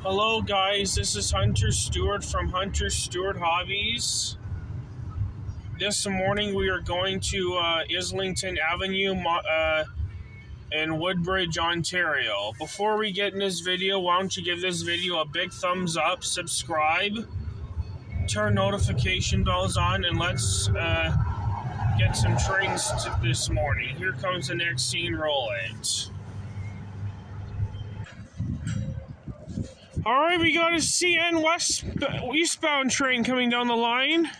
Hello guys, this is Hunter Stewart from Hunter Stewart Hobbies. This morning we are going to Islington Avenue in Woodbridge, Ontario. Before we get in this video, why don't you give this video a big thumbs up, subscribe, turn notification bells on, and let's get some trains this morning. Here comes the next scene, roll it. Alright, we got a CN eastbound train coming down the line.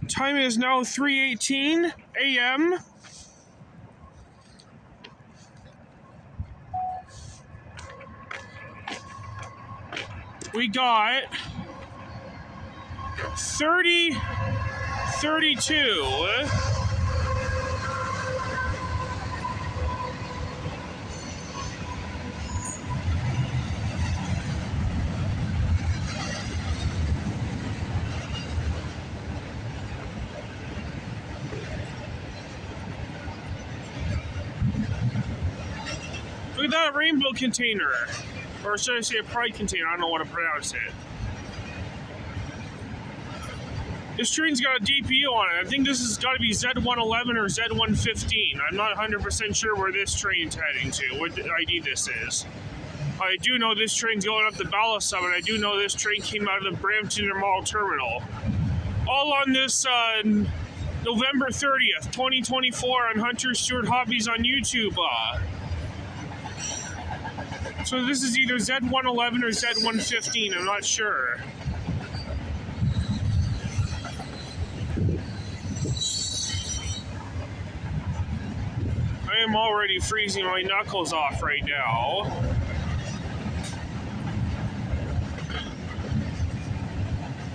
Time is now 3:18 a.m. We got 32. Look at that rainbow container. Or should I say a pride container? I don't know what to pronounce it. This train's got a DPU on it. I think this has got to be Z111 or Z115. I'm not 100% sure where this train's heading to, what ID this is. I do know this train's going up the Ballast Summit. I do know this train came out of the Brampton Intermodal Terminal. All on this November 30th, 2024 on Hunter Stewart Hobbies on YouTube. So this is either Z111 or Z115, I'm not sure. I am already freezing my knuckles off right now.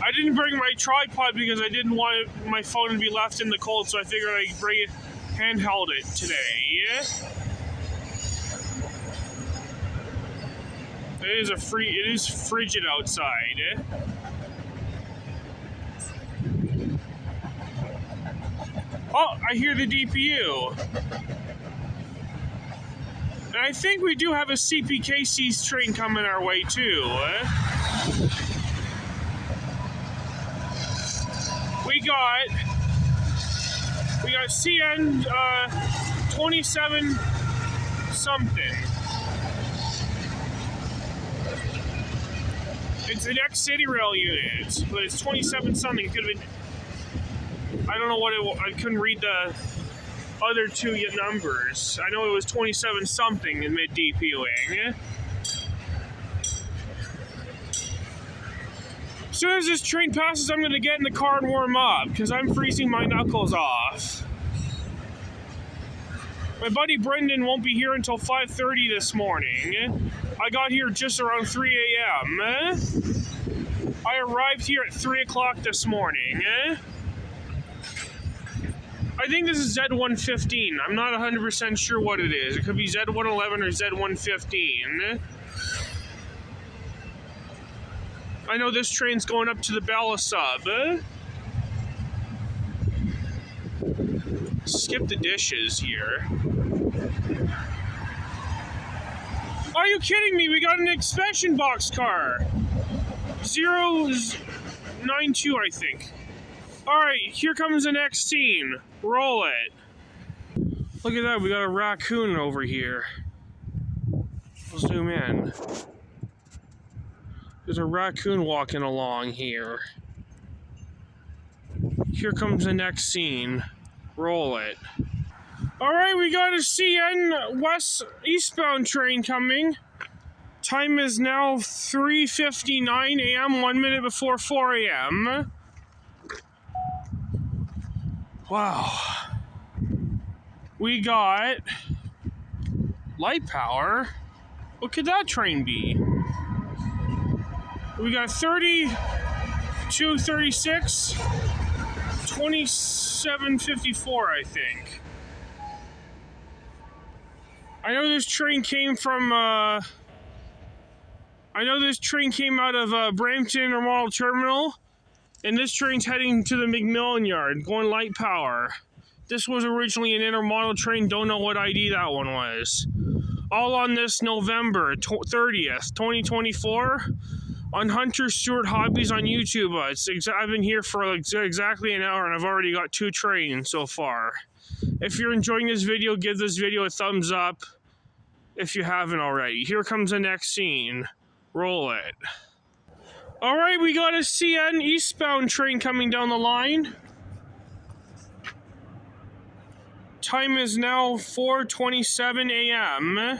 I didn't bring my tripod because I didn't want my phone to be left in the cold, so I figured I'd bring it, handheld it today. It is frigid outside. Oh, I hear the DPU. And I think we do have a CPKC's train coming our way too. We got CN 27 something. It's the next City Rail unit, but it's 27 something. It could have been, I don't know what I couldn't read the other two numbers. I know it was 27 something in mid DPUing. As soon as this train passes, I'm gonna get in the car and warm up because I'm freezing my knuckles off. My buddy Brendan won't be here until 5:30 this morning. I got here just around 3 a.m. I arrived here at 3 o'clock this morning. I think this is Z115. I'm not 100% sure what it is. It could be Z111 or Z115. I know this train's going up to the Ballast Sub. Skip the dishes here. Are you kidding me? We got an expansion box car. 092, I think. Alright, here comes the next scene. Roll it. Look at that, we got a raccoon over here. We'll zoom in. There's a raccoon walking along here. Here comes the next scene. Roll it. Alright, we got a CN eastbound train coming. Time is now 3:59 a.m., 1 minute before 4 a.m. Wow. We got light power. What could that train be? We got 32, 36, 2754, I think. I know this train came from, I know this train came out of Brampton Intermodal Terminal, and this train's heading to the McMillan Yard, going light power. This was originally an intermodal train, don't know what ID that one was. all on this November 30th, 2024, on Hunter Stewart Hobbies on YouTube. I've been here for exactly an hour, and I've already got 2 trains so far. If you're enjoying this video, give this video a thumbs up if you haven't already. Here comes the next scene. Roll it. All right, we got a CN eastbound train coming down the line. Time is now 4:27 a.m.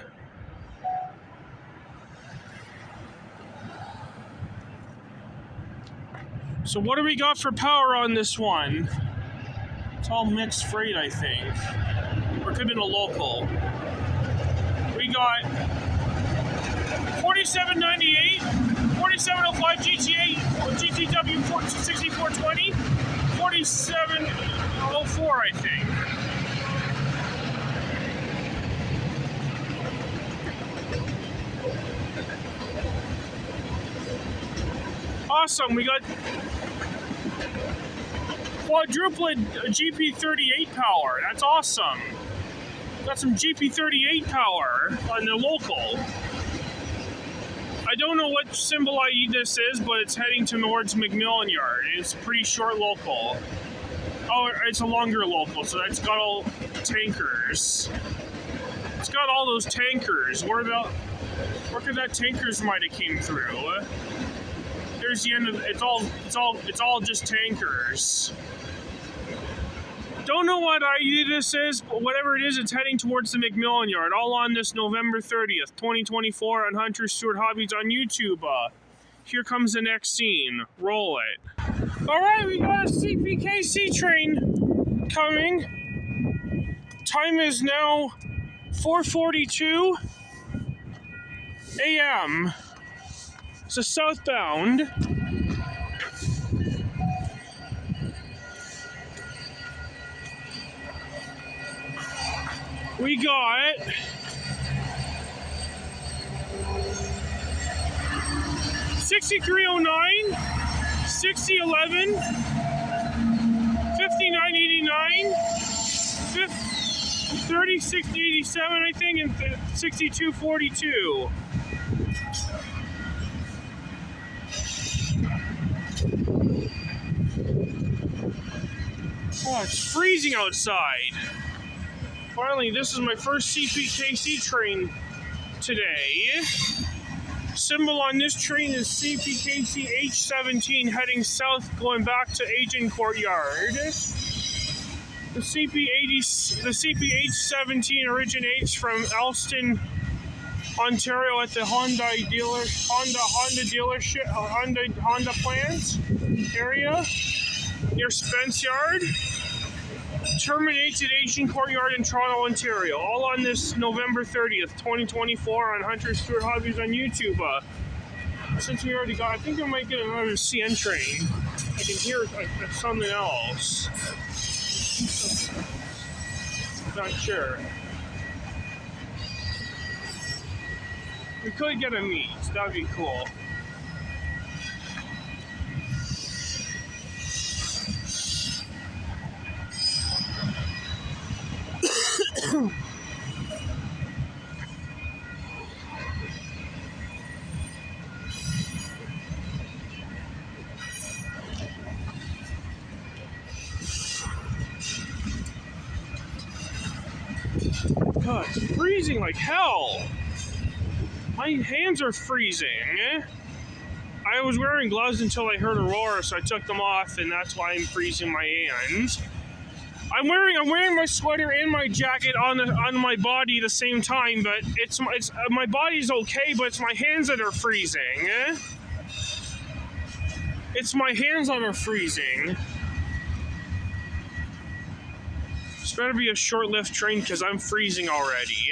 So what do we got for power on this one? It's all mixed freight, I think. Or it could have been a local. We got 4798, 4705 GTA, GTW 6420, 4704, I think. Awesome, we got quadruplet GP38 power. That's awesome. Got some GP38 power on the local. I don't know what symbol IE this is, but it's heading towards McMillan Yard. It's a pretty short local. Oh, it's a longer local, so that's got all tankers. It's got all those tankers. Where could that tankers might have came through? There's the end of it's all just tankers. Don't know what IU this is, but whatever it is, it's heading towards the McMillan Yard. All on this November 30th, 2024 on Hunter Stewart Hobbies on YouTube. Here comes the next scene. Roll it. All right, we got a CPKC train coming. Time is now 4:42 a.m. It's a southbound. We got 6309, 6011, 5989, 3687, I think, and 6242. Oh, it's freezing outside. Finally, this is my first CPKC train today. Symbol on this train is CPKC H17 heading south going back to Agent Courtyard. The CPH17 originates from Elston, Ontario at the Honda dealership, Honda plant area near Spence Yard. Terminates at Asian Courtyard in Toronto, Ontario. All on this November 30th, 2024 on Hunter Stewart Hobbies on YouTube. Since we already got, I think we might get another CN train. I can hear something else. Not sure. We could get a meet. That'd be cool. God, it's freezing like hell. My hands are freezing. I was wearing gloves until I heard a roar, so I took them off, and that's why I'm freezing my hands. I'm wearing my sweater and my jacket on my body at the same time, but it's my body's okay, but it's my hands that are freezing. It's my hands that are freezing. This better be a short-lived train because I'm freezing already.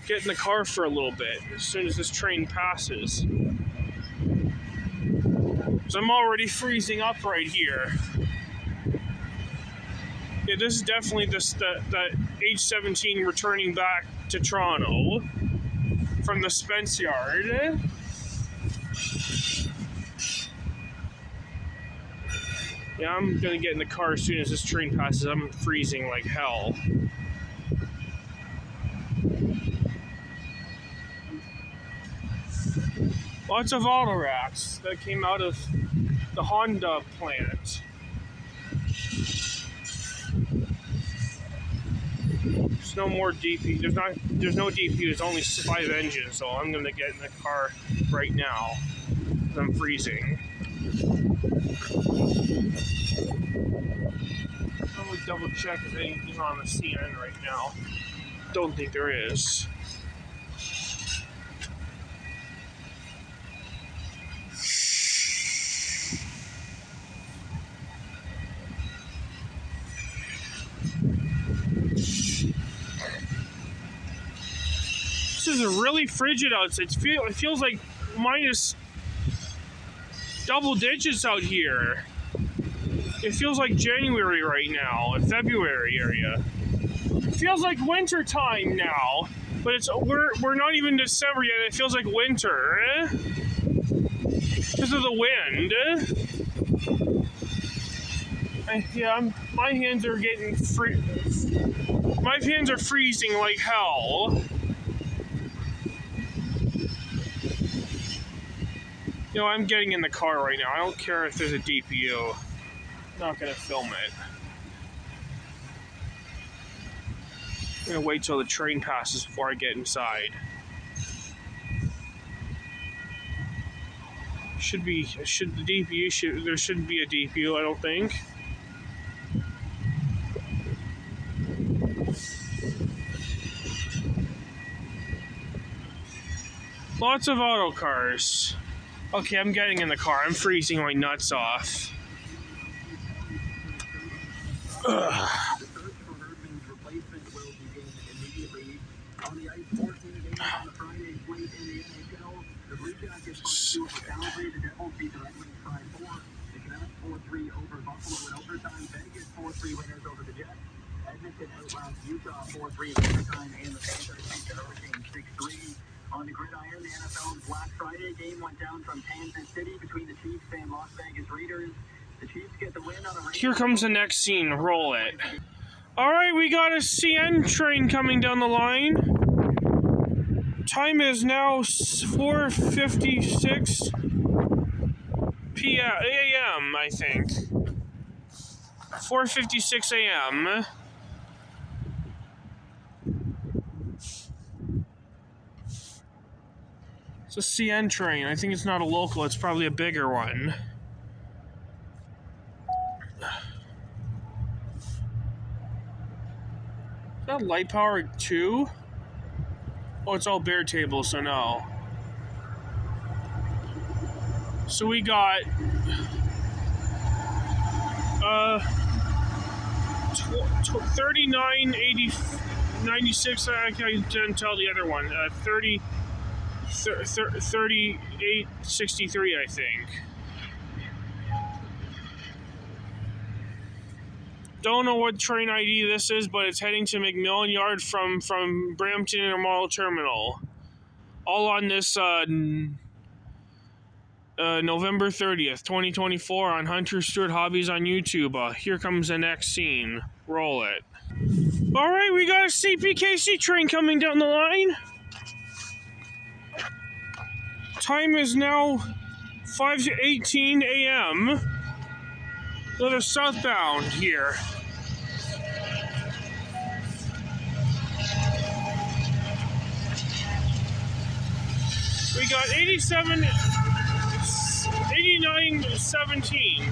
Get in the car for a little bit as soon as this train passes. Because I'm already freezing up right here. Yeah, this is definitely the H17 returning back to Toronto from the Spence yard. Yeah, I'm gonna get in the car as soon as this train passes. I'm freezing like hell. Lots of auto racks that came out of the Honda plant. There's no more DP. There's no DP. There's only 5 engines. So I'm gonna get in the car right now. I'm freezing. I'm gonna double check if anything's on the CN right now. Don't think there is. This is really frigid outside. It feels like minus double digits out here. It feels like January right now, in February area. It feels like winter time now, but we're not even December yet. It feels like winter because of the wind. My hands are getting my hands are freezing like hell. You know, I'm getting in the car right now. I don't care if there's a DPU. I'm not gonna film it. I'm gonna wait till the train passes before I get inside. There shouldn't be a DPU, I don't think. Lots of auto cars. Okay, I'm getting in the car. I'm freezing my nuts off. Ugh. Edmonton outlast Utah 4-3 in overtime, and the Panthers beat the Hurricanes 6-3. On the gridiron, the NFL's Black Friday game went down from Kansas City between the Chiefs and Las Vegas Raiders. The Chiefs get the win on a Raiders. Here comes the next scene. Roll it. All right, we got a CN train coming down the line. Time is now 4:56 a.m. I think. 4:56 a.m. It's a CN train. I think it's not a local. It's probably a bigger one. Is that light power 2? Oh, it's all bare table, so no. So we got 39.96. I didn't tell the other one. 38.63, I think. Don't know what train ID this is, but it's heading to McMillan Yard from Brampton Intermodal Terminal. All on this November 30th, 2024 on Hunter Stewart Hobbies on YouTube. Here comes the next scene. Roll it. All right, we got a CPKC train coming down the line. Time is now 5:18 a.m. So they're southbound here. We got 89.17.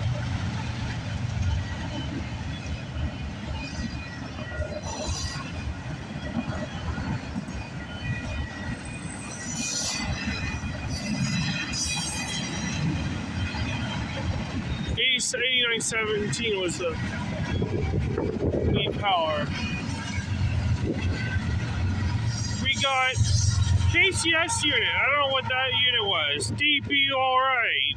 $89.17 was the lead power. We got KCS unit. I don't know what that unit was. DP, all right.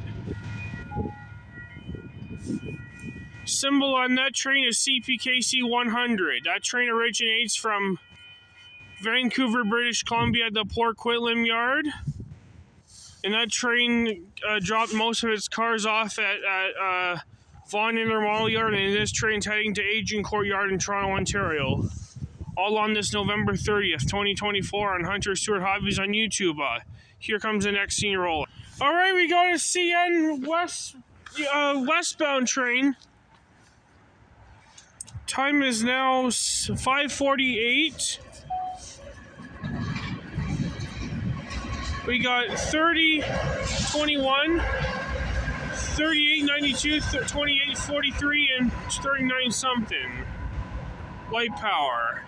Symbol on that train is CPKC 100. That train originates from Vancouver, British Columbia at the Port Quitlam Yard. And that train dropped most of its cars off at Vaughan Intermodal Yard, and this train's heading to Agincourt Yard in Toronto, Ontario. All on this November 30th, 2024 on Hunter Stewart Hobbies on YouTube. Here comes the next scene roll. All right, we got a CN westbound train. Time is now 5:48. We got 30:21, 38:92, 28:43, and 39 something. Light power.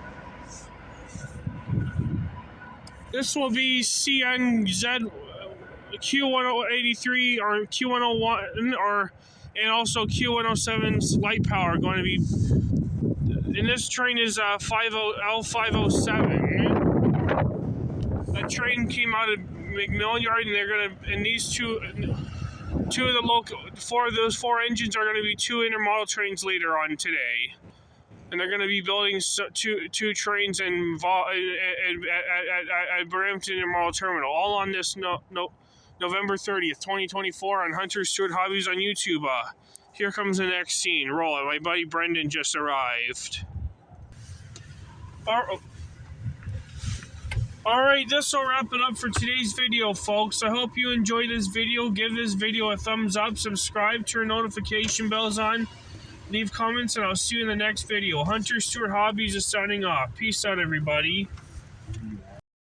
This will be CNZ Q1083 or Q101 and also Q107's light power going to be. And this train is L507. That train came out of McMillan Yard, and these two of those four engines are gonna be two intermodal trains later on today. And they're going to be building two trains at Brampton Intermodal Terminal, all on this November 30th, 2024 on Hunter Stewart Hobbies on YouTube. Here comes the next scene. Roll it. My buddy Brendan just arrived. Alright, this will wrap it up for today's video, folks. I hope you enjoyed this video. Give this video a thumbs up, subscribe, turn notification bells on. Leave comments, and I'll see you in the next video. Hunter Stewart Hobbies is signing off. Peace out, everybody.